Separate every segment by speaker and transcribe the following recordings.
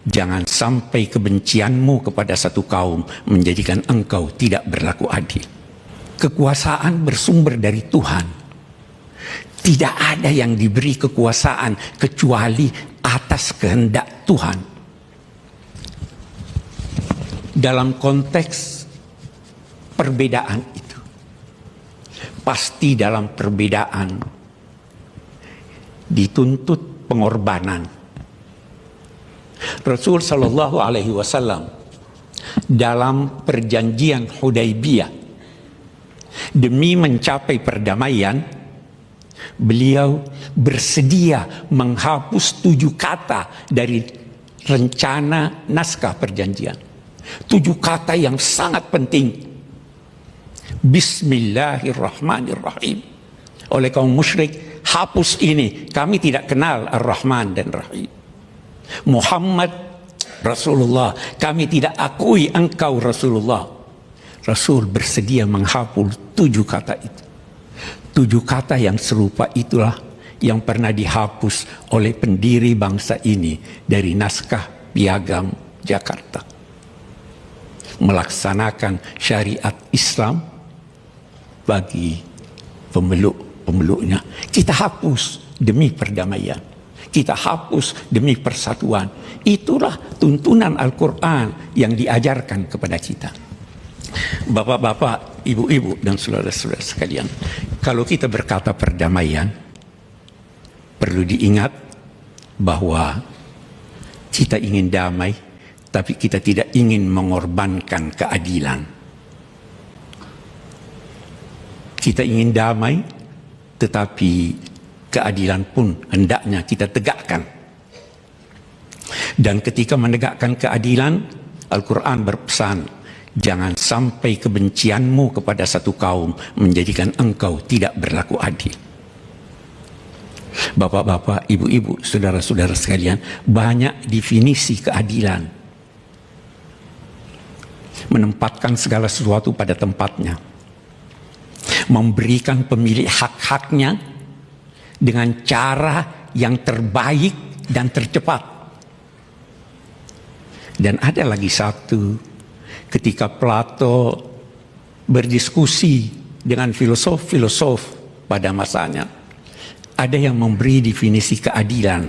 Speaker 1: Jangan sampai kebencianmu kepada satu kaum menjadikan engkau tidak berlaku adil. Kekuasaan bersumber dari Tuhan. Tidak ada yang diberi kekuasaan kecuali atas kehendak Tuhan. Dalam konteks perbedaan itu, pasti dalam perbedaan dituntut pengorbanan. Rasul Shallallahu Alaihi Wasallam dalam perjanjian Hudaybiyah demi mencapai perdamaian, beliau bersedia menghapus 7 kata dari rencana naskah perjanjian. 7 kata yang sangat penting. Bismillahirrahmanirrahim. Oleh kaum musyrik, hapus ini. Kami tidak kenal Ar-Rahman dan Rahim. Muhammad Rasulullah, kami tidak akui engkau Rasulullah. Rasul bersedia menghapus 7 kata itu. 7 kata yang serupa itulah yang pernah dihapus oleh pendiri bangsa ini dari naskah Piagam Jakarta. Melaksanakan syariat Islam bagi pemeluk-pemeluknya. Kita hapus demi perdamaian. Kita hapus demi persatuan. Itulah tuntunan Al-Quran yang diajarkan kepada kita. Bapak-bapak, ibu-ibu, dan saudara-saudara sekalian, kalau kita berkata perdamaian, perlu diingat bahwa kita ingin damai, tapi kita tidak ingin mengorbankan keadilan. Kita ingin damai, tetapi keadilan pun hendaknya kita tegakkan. Dan ketika menegakkan keadilan, Al-Quran berpesan, jangan sampai kebencianmu kepada satu kaum menjadikan engkau tidak berlaku adil. Bapak-bapak, ibu-ibu, saudara-saudara sekalian, banyak definisi keadilan. Menempatkan segala sesuatu pada tempatnya. Memberikan pemilik hak-haknya dengan cara yang terbaik dan tercepat. Dan ada lagi satu, ketika Plato berdiskusi dengan filosof-filosof pada masanya, ada yang memberi definisi keadilan.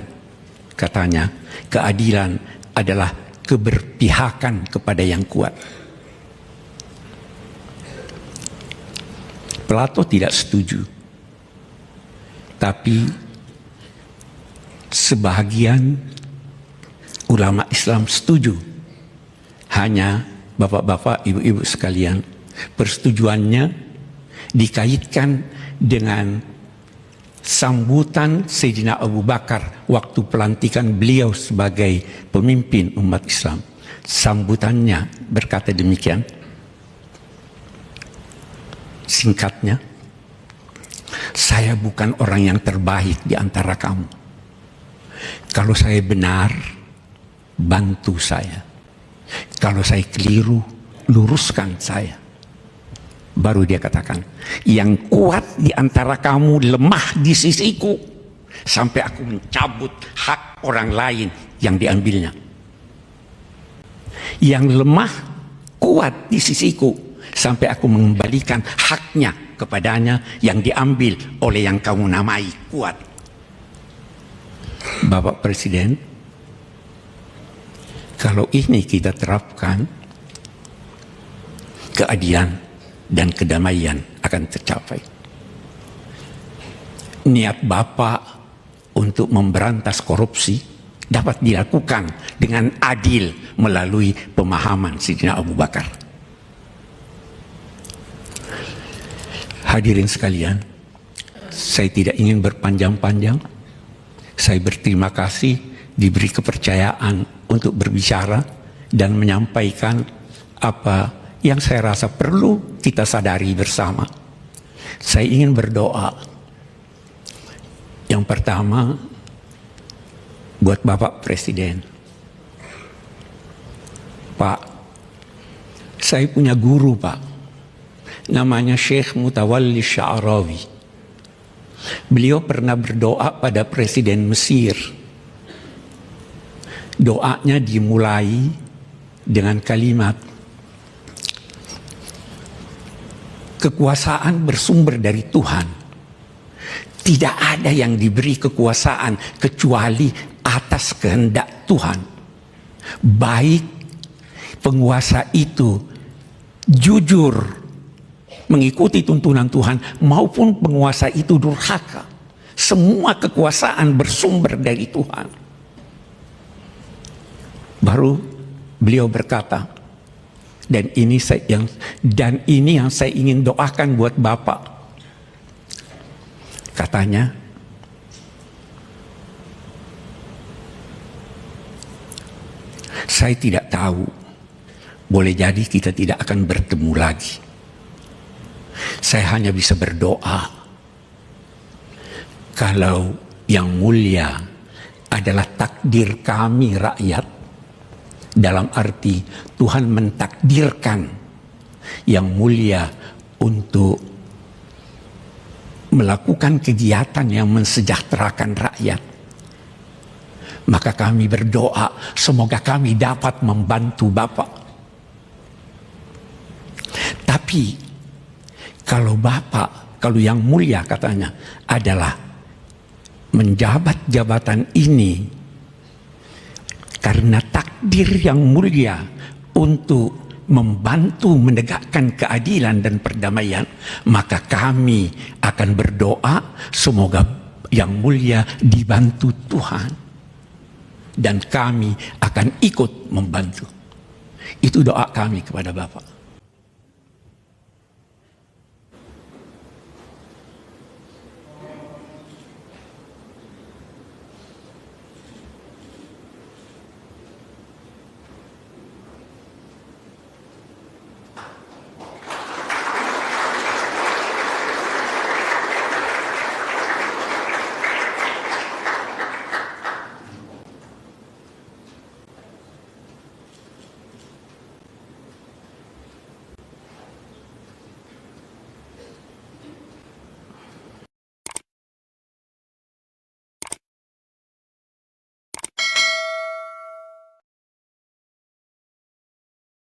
Speaker 1: Katanya, keadilan adalah keberpihakan kepada yang kuat. Plato tidak setuju. Tapi sebahagian ulama Islam setuju. Hanya bapak-bapak, ibu-ibu sekalian, persetujuannya dikaitkan dengan sambutan Sayyidina Abu Bakar waktu pelantikan beliau sebagai pemimpin umat Islam. Sambutannya berkata demikian. Singkatnya, saya bukan orang yang terbaik di antara kamu. Kalau saya benar, bantu saya. Kalau saya keliru, luruskan saya. Baru dia katakan, yang kuat di antara kamu lemah di sisiku, sampai aku mencabut hak orang lain yang diambilnya. Yang lemah kuat di sisiku, sampai aku mengembalikan haknya kepadanya yang diambil oleh yang kamu namai kuat. Bapak Presiden, kalau ini kita terapkan, keadilan dan kedamaian akan tercapai. Niat Bapak untuk memberantas korupsi dapat dilakukan dengan adil melalui pemahaman Sayyidina Abu Bakar. Hadirin sekalian, saya tidak ingin berpanjang-panjang. Saya berterima kasih diberi kepercayaan untuk berbicara dan menyampaikan apa yang saya rasa perlu kita sadari bersama. Saya ingin berdoa. Yang pertama, buat Bapak Presiden. Pak, saya punya guru, Pak. Namanya Syekh Mutawalli Sya'rawi. Beliau pernah berdoa pada Presiden Mesir. Doanya dimulai dengan kalimat, kekuasaan bersumber dari Tuhan. Tidak ada yang diberi kekuasaan kecuali atas kehendak Tuhan. Baik penguasa itu jujur mengikuti tuntunan Tuhan maupun penguasa itu durhaka. Semua kekuasaan bersumber dari Tuhan. Baru beliau berkata, dan ini yang saya ingin doakan buat Bapak. Katanya, saya tidak tahu, boleh jadi kita tidak akan bertemu lagi. Saya hanya bisa berdoa, kalau yang mulia adalah takdir kami rakyat, dalam arti Tuhan mentakdirkan yang mulia untuk melakukan kegiatan yang mensejahterakan rakyat, maka kami berdoa semoga kami dapat membantu Bapak. Tapi kalau Bapak, kalau yang mulia katanya adalah menjabat jabatan ini karena takdir yang mulia untuk membantu menegakkan keadilan dan perdamaian, maka kami akan berdoa semoga yang mulia dibantu Tuhan dan kami akan ikut membantu. Itu doa kami kepada Bapak.